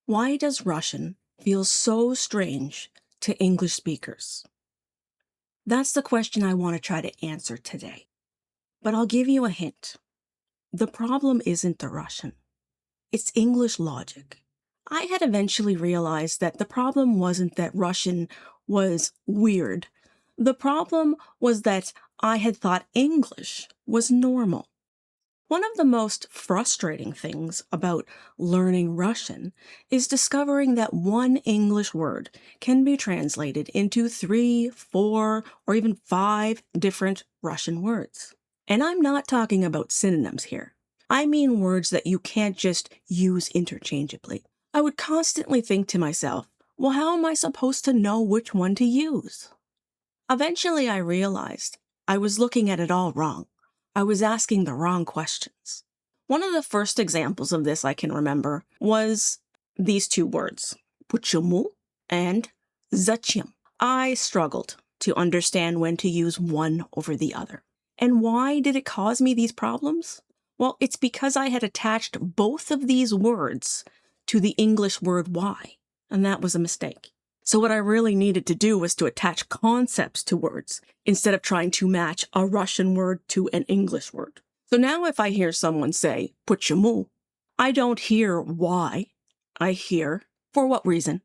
Why does Russian feel so strange to English speakers? That's the question I want to try to answer today. But I'll give you a hint. The problem isn't the Russian. It's English logic. I had eventually realized that the problem wasn't that Russian was weird. The problem was that I had thought English was normal. One of the most frustrating things about learning Russian is discovering that one English word can be translated into 3, 4, or even 5 different Russian words. And I'm not talking about synonyms here. I mean words that you can't just use interchangeably. I would constantly think to myself, well, how am I supposed to know which one to use? Eventually, I realized I was looking at it all wrong. I was asking the wrong questions. One of the first examples of this I can remember was these two words, почему and зачем. I struggled to understand when to use one over the other. And why did it cause me these problems? Well, it's because I had attached both of these words to the English word why, and that was a mistake. So what I really needed to do was to attach concepts to words instead of trying to match a Russian word to an English word. So now if I hear someone say почему, I don't hear why, I hear for what reason.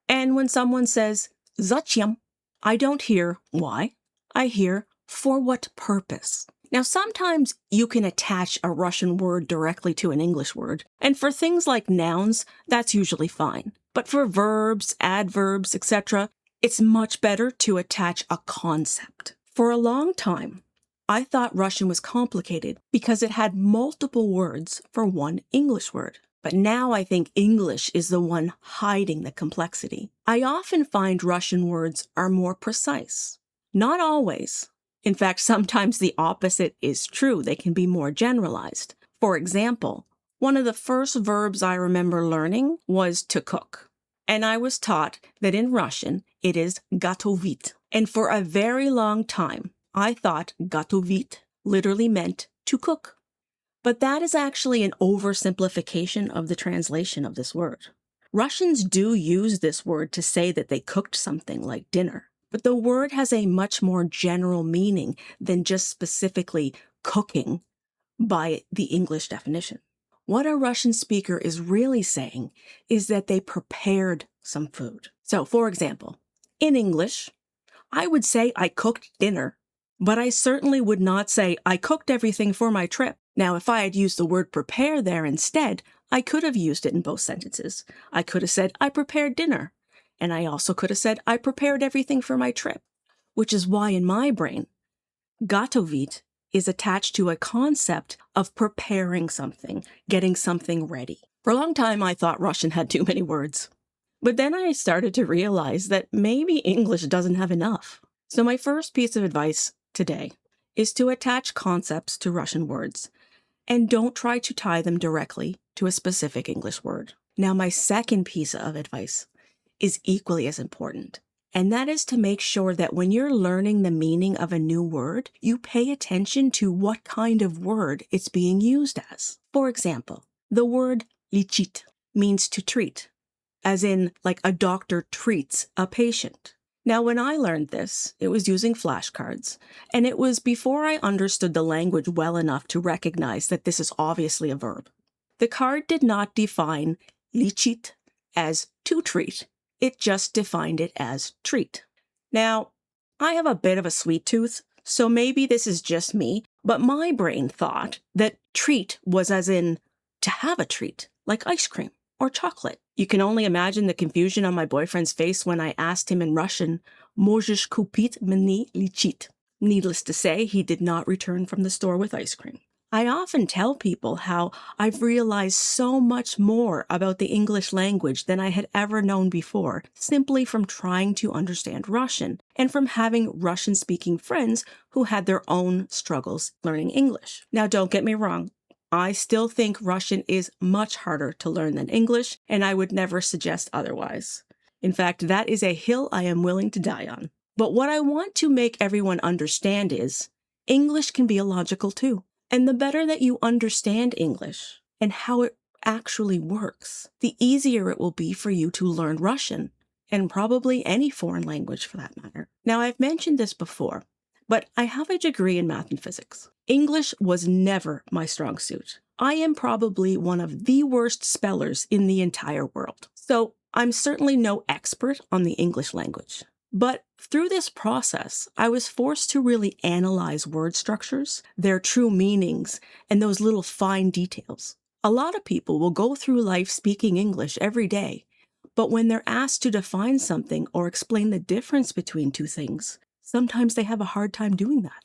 And when someone says зачем, I don't hear why, I hear for what purpose. Now, sometimes you can attach a Russian word directly to an English word, and for things like nouns, that's usually fine. But for verbs, adverbs, etc., it's much better to attach a concept. For a long time, I thought Russian was complicated because it had multiple words for one English word. But now I think English is the one hiding the complexity. I often find Russian words are more precise. Not always. In fact, sometimes the opposite is true. They can be more generalized. For example, one of the first verbs I remember learning was to cook. And I was taught that in Russian, it is готовить. And for a very long time, I thought готовить literally meant to cook. But that is actually an oversimplification of the translation of this word. Russians do use this word to say that they cooked something like dinner. But the word has a much more general meaning than just specifically cooking by the English definition. What a Russian speaker is really saying is that they prepared some food. So, for example, in English, I would say I cooked dinner, but I certainly would not say I cooked everything for my trip. Now, if I had used the word prepare there instead, I could have used it in both sentences. I could have said I prepared dinner. And I also could have said, I prepared everything for my trip, which is why in my brain, готовить is attached to a concept of preparing something, getting something ready. For a long time, I thought Russian had too many words. But then I started to realize that maybe English doesn't have enough. So my first piece of advice today is to attach concepts to Russian words and don't try to tie them directly to a specific English word. Now, my second piece of advice is equally as important. And that is to make sure that when you're learning the meaning of a new word, you pay attention to what kind of word it's being used as. For example, the word лечить means to treat, as in like a doctor treats a patient. Now, when I learned this, it was using flashcards, and it was before I understood the language well enough to recognize that this is obviously a verb. The card did not define лечить as to treat. It just defined it as treat. Now, I have a bit of a sweet tooth, so maybe this is just me, but my brain thought that treat was as in to have a treat, like ice cream or chocolate. You can only imagine the confusion on my boyfriend's face when I asked him in Russian, "Можешь купить мне лечить?" Needless to say, he did not return from the store with ice cream. I often tell people how I've realized so much more about the English language than I had ever known before, simply from trying to understand Russian and from having Russian-speaking friends who had their own struggles learning English. Now, don't get me wrong. I still think Russian is much harder to learn than English, and I would never suggest otherwise. In fact, that is a hill I am willing to die on. But what I want to make everyone understand is English can be illogical too. And the better that you understand English and how it actually works, the easier it will be for you to learn Russian, and probably any foreign language for that matter. Now, I've mentioned this before, but I have a degree in math and physics. English was never my strong suit. I am probably one of the worst spellers in the entire world. So I'm certainly no expert on the English language. But through this process, I was forced to really analyze word structures, their true meanings, and those little fine details. A lot of people will go through life speaking English every day, but when they're asked to define something or explain the difference between two things, sometimes they have a hard time doing that.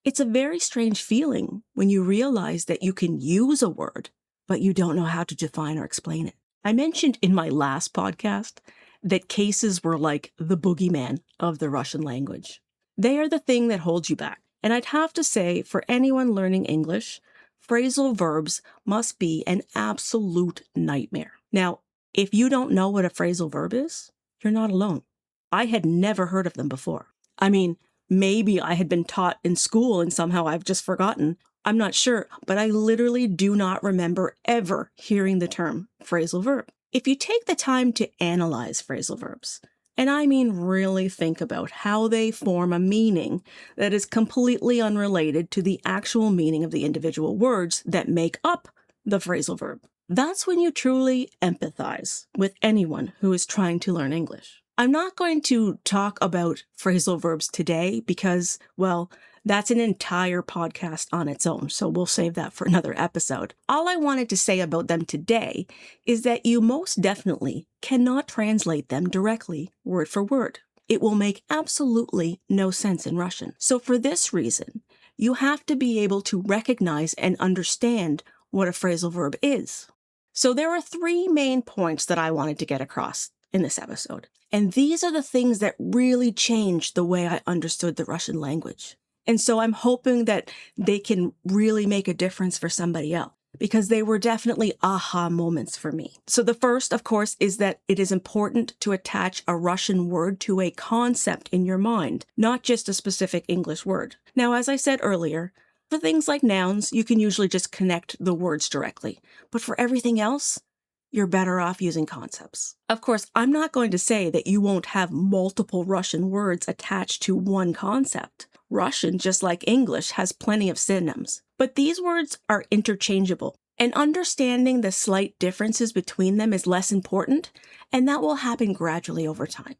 It's a very strange feeling when you realize that you can use a word, but you don't know how to define or explain it. I mentioned in my last podcast that cases were like the boogeyman of the Russian language. They are the thing that holds you back. And I'd have to say, for anyone learning English, phrasal verbs must be an absolute nightmare. Now, if you don't know what a phrasal verb is, you're not alone. I had never heard of them before. I mean, maybe I had been taught in school and somehow I've just forgotten. I'm not sure, but I literally do not remember ever hearing the term phrasal verb. If you take the time to analyze phrasal verbs, and I mean really think about how they form a meaning that is completely unrelated to the actual meaning of the individual words that make up the phrasal verb, that's when you truly empathize with anyone who is trying to learn English. I'm not going to talk about phrasal verbs today because, well, that's an entire podcast on its own, so we'll save that for another episode. All I wanted to say about them today is that you most definitely cannot translate them directly, word for word. It will make absolutely no sense in Russian. So for this reason, you have to be able to recognize and understand what a phrasal verb is. So there are three main points that I wanted to get across in this episode. And these are the things that really changed the way I understood the Russian language. And so I'm hoping that they can really make a difference for somebody else, because they were definitely aha moments for me. So the first, of course, is that it is important to attach a Russian word to a concept in your mind, not just a specific English word. Now, as I said earlier, for things like nouns, you can usually just connect the words directly. But for everything else, you're better off using concepts. Of course, I'm not going to say that you won't have multiple Russian words attached to one concept. Russian, just like English, has plenty of synonyms. But these words are interchangeable, and understanding the slight differences between them is less important, and that will happen gradually over time.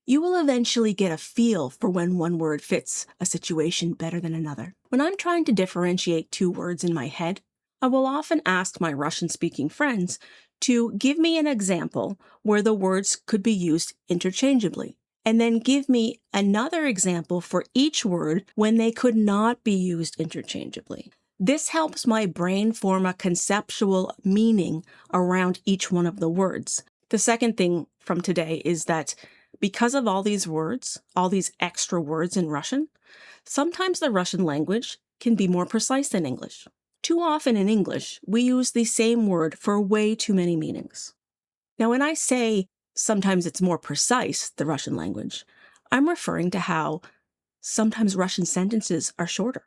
You will eventually get a feel for when one word fits a situation better than another. When I'm trying to differentiate two words in my head, I will often ask my Russian-speaking friends to give me an example where the words could be used interchangeably, and then give me another example for each word when they could not be used interchangeably. This helps my brain form a conceptual meaning around each one of the words. The second thing from today is that because of all these words, all these extra words in Russian, sometimes the Russian language can be more precise than English. Too often in English, we use the same word for way too many meanings. Now, when I say sometimes it's more precise, the Russian language, I'm referring to how sometimes Russian sentences are shorter.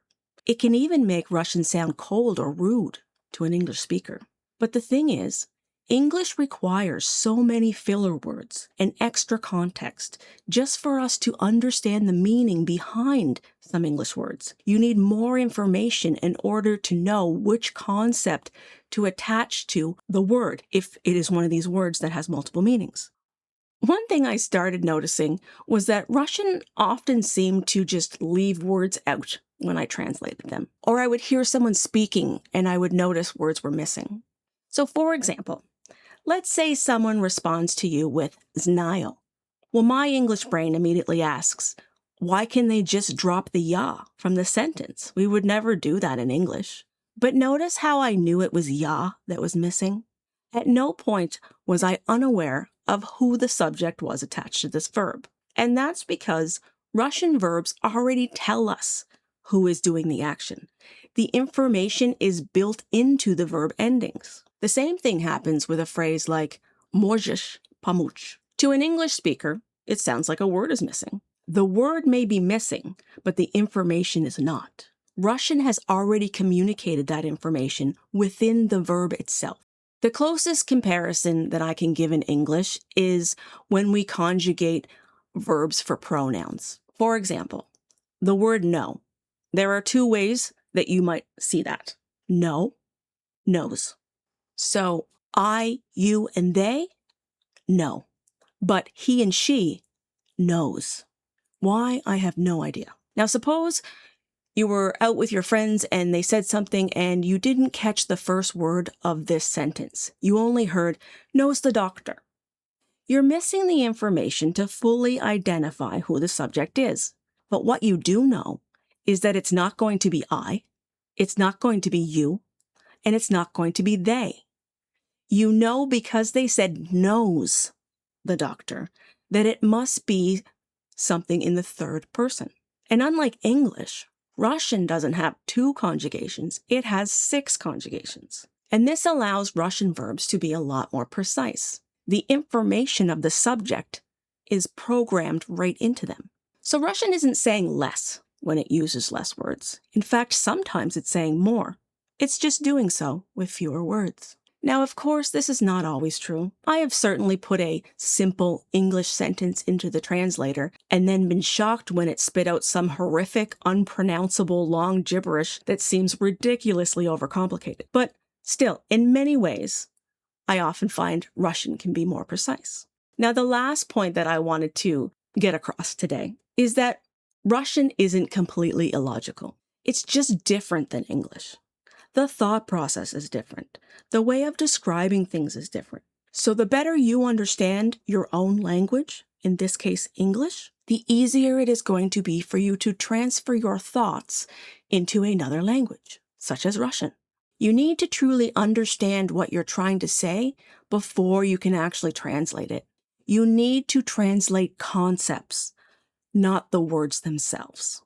It can even make Russian sound cold or rude to an English speaker. But the thing is, English requires so many filler words and extra context just for us to understand the meaning behind some English words. You need more information in order to know which concept to attach to the word if it is one of these words that has multiple meanings. One thing I started noticing was that Russian often seemed to just leave words out when I translated them. Or I would hear someone speaking and I would notice words were missing. So for example, let's say someone responds to you with znаю. Well, my English brain immediately asks, why can they just drop the ya from the sentence? We would never do that in English. But notice how I knew it was ya that was missing? At no point was I unaware of who the subject was attached to this verb. And that's because Russian verbs already tell us who is doing the action. The information is built into the verb endings. The same thing happens with a phrase like можешь помочь. To an English speaker, it sounds like a word is missing. The word may be missing, but the information is not. Russian has already communicated that information within the verb itself. The closest comparison that I can give in English is when we conjugate verbs for pronouns. For example, the word no. There are two ways that you might see that. No, knows. So I, you, and they, no. But he and she knows. Why? I have no idea. Now suppose you were out with your friends and they said something and you didn't catch the first word of this sentence. You only heard, knows the doctor. You're missing the information to fully identify who the subject is. But what you do know is that it's not going to be I, it's not going to be you, and it's not going to be they. You know because they said knows the doctor that it must be something in the third person. And unlike English, Russian doesn't have 2 conjugations, it has 6 conjugations. And this allows Russian verbs to be a lot more precise. The information of the subject is programmed right into them. So Russian isn't saying less when it uses less words. In fact, sometimes it's saying more. It's just doing so with fewer words. Now, of course, this is not always true. I have certainly put a simple English sentence into the translator and then been shocked when it spit out some horrific, unpronounceable long gibberish that seems ridiculously overcomplicated. But still, in many ways, I often find Russian can be more precise. Now, the last point that I wanted to get across today is that Russian isn't completely illogical. It's just different than English. The thought process is different. The way of describing things is different. So the better you understand your own language, in this case English, the easier it is going to be for you to transfer your thoughts into another language, such as Russian. You need to truly understand what you're trying to say before you can actually translate it. You need to translate concepts, not the words themselves.